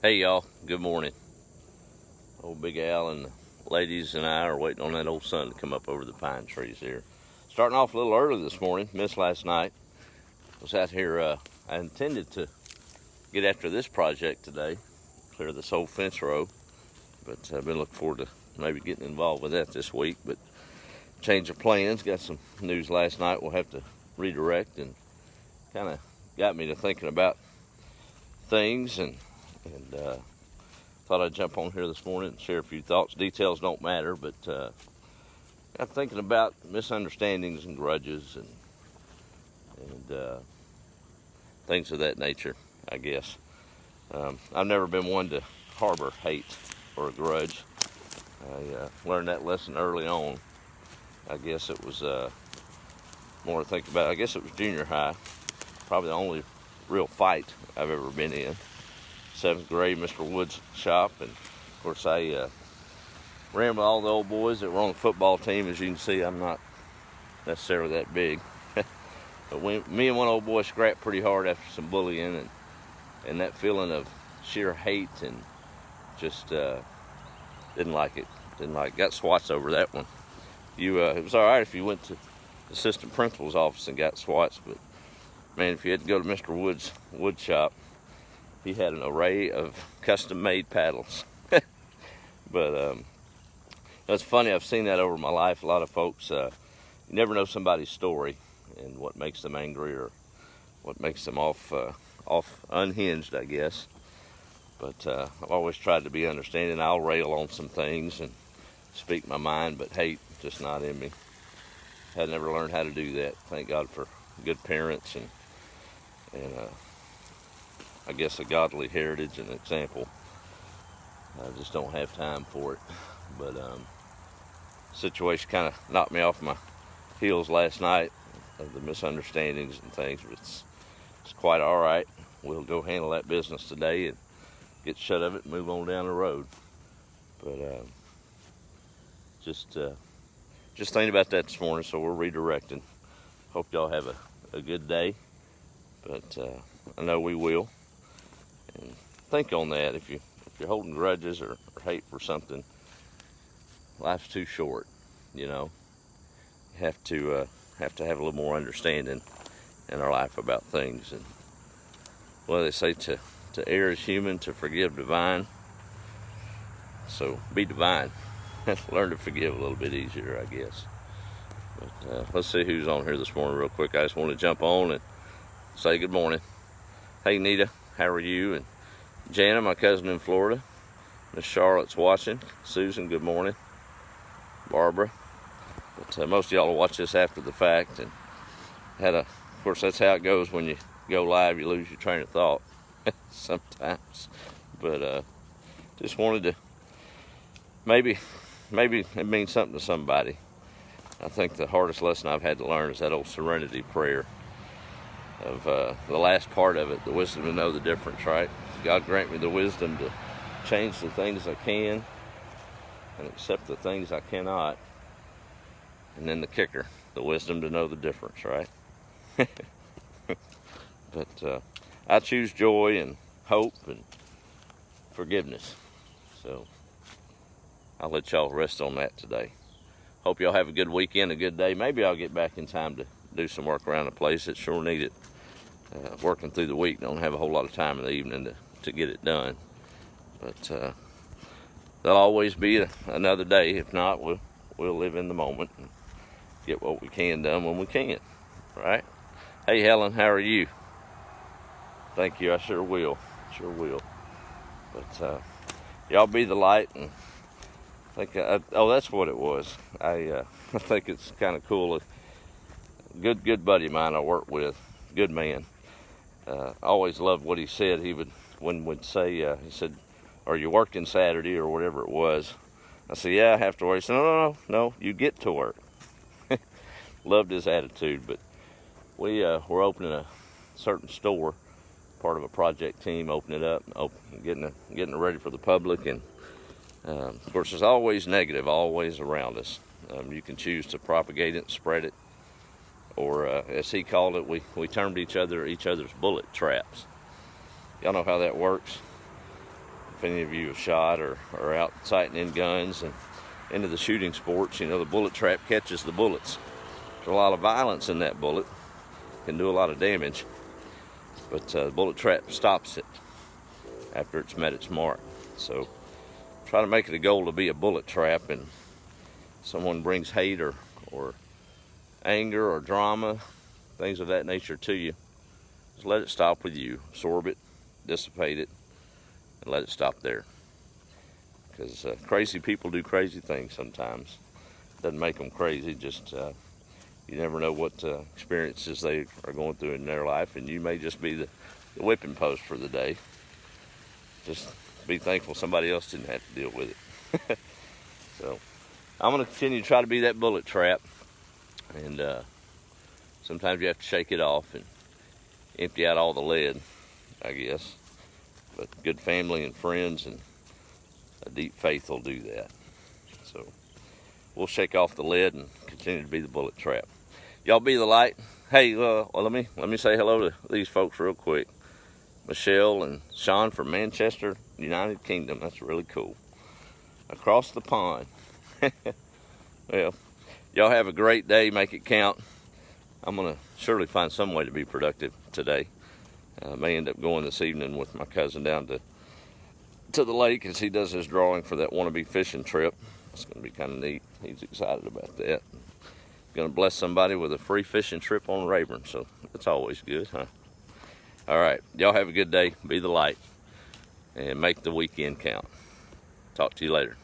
Hey y'all, good morning. Old Big Al and the ladies and I are waiting on that old sun to come up over the pine trees here. Starting off a little early this morning, missed last night. Was out here, I intended to get after this project today, clear this whole fence row, but I've been looking forward to maybe getting involved with that this week, but change of plans, got some news last night we'll have to redirect, and kind of got me to thinking about things, and thought I'd jump on here this morning and share a few thoughts. Details don't matter, but got thinking about misunderstandings and grudges and things of that nature, I guess. I've never been one to harbor hate or a grudge. I learned that lesson early on. I guess it was more to think about. I guess it was junior high. Probably the only real fight I've ever been in. 7th grade, Mr. Wood's shop, and of course I ran with all the old boys that were on the football team. As you can see, I'm not necessarily that big, but me and one old boy scrapped pretty hard after some bullying, and that feeling of sheer hate, and just didn't like it. Got swats over that one. It was all right if you went to the assistant principal's office and got swats, but man, if you had to go to Mr. Wood's wood shop, he had an array of custom-made paddles. But it's funny, I've seen that over my life. A lot of folks, you never know somebody's story and what makes them angry or what makes them off unhinged, I guess. But I've always tried to be understanding. I'll rail on some things and speak my mind, but hate just not in me. Had never learned how to do that. Thank God for good parents and I guess a godly heritage and example. I just don't have time for it. But situation kind of knocked me off my heels last night of the misunderstandings and things, but it's quite all right. We'll go handle that business today and get shut of it and move on down the road. But just thinking about that this morning, so we're redirecting. Hope y'all have a good day, but I know we will. And think on that. If you're holding grudges or hate for something, life's too short. You know, you have to have a little more understanding in our life about things. And well, they say to err is human, to forgive divine. So be divine. Learn to forgive a little bit easier, I guess. But let's see who's on here this morning real quick. I just want to jump on and say good morning. Hey Nita, how are you? And Jana, my cousin in Florida. Miss Charlotte's watching. Susan, good morning. Barbara. But most of y'all will watch this after the fact. And of course, that's how it goes when you go live. You lose your train of thought sometimes. But just wanted to maybe it means something to somebody. I think the hardest lesson I've had to learn is that old serenity prayer of the last part of it, the wisdom to know the difference, right? God grant me the wisdom to change the things I can and accept the things I cannot. And then the kicker, the wisdom to know the difference, right? But I choose joy and hope and forgiveness. So I'll let y'all rest on that today. Hope y'all have a good weekend, a good day. Maybe I'll get back in time to do some work around the place. It sure need it. Working through the week, don't have a whole lot of time in the evening to get it done. But there'll always be another day. If not, we'll live in the moment and get what we can done when we can, right? Hey Helen, how are you? Thank you, I sure will. But y'all be the light, and I think that's what it was. I think it's kind of cool. A good buddy of mine I work with, good man. I always loved what he said. He would say, he said, "Are you working Saturday?" or whatever it was. I said, "Yeah, I have to work." He said, No, you get to work." Loved his attitude. But we're opening a certain store, part of a project team, opening it up, getting it ready for the public. And of course, there's always negative, always around us. You can choose to propagate it, spread it, or as he called it, we termed each other's bullet traps. Y'all know how that works. if any of you have shot or are out sighting in guns and into the shooting sports, you know the bullet trap catches the bullets. There's a lot of violence in that bullet, can do a lot of damage, but the bullet trap stops it after it's met its mark. So try to make it a goal to be a bullet trap, and someone brings hate or anger or drama, things of that nature to you, just let it stop with you. Absorb it, dissipate it, and let it stop there. Because crazy people do crazy things sometimes. Doesn't make them crazy, just you never know what experiences they are going through in their life, and you may just be the whipping post for the day. Just be thankful somebody else didn't have to deal with it. So I'm going to continue to try to be that bullet trap, and sometimes you have to shake it off and empty out all the lead, I guess. But good family and friends and a deep faith will do that. So we'll shake off the lead and continue to be the bullet trap. Y'all be the light. Hey, well, let me say hello to these folks real quick. Michelle and Sean from Manchester, United Kingdom. That's really cool. Across the pond. Well, y'all have a great day. Make it count. I'm going to surely find some way to be productive today. I may end up going this evening with my cousin down to the lake as he does his drawing for that wannabe fishing trip. It's going to be kind of neat. He's excited about that. Going to bless somebody with a free fishing trip on Rayburn, so that's always good, huh? All right, y'all have a good day. Be the light and make the weekend count. Talk to you later.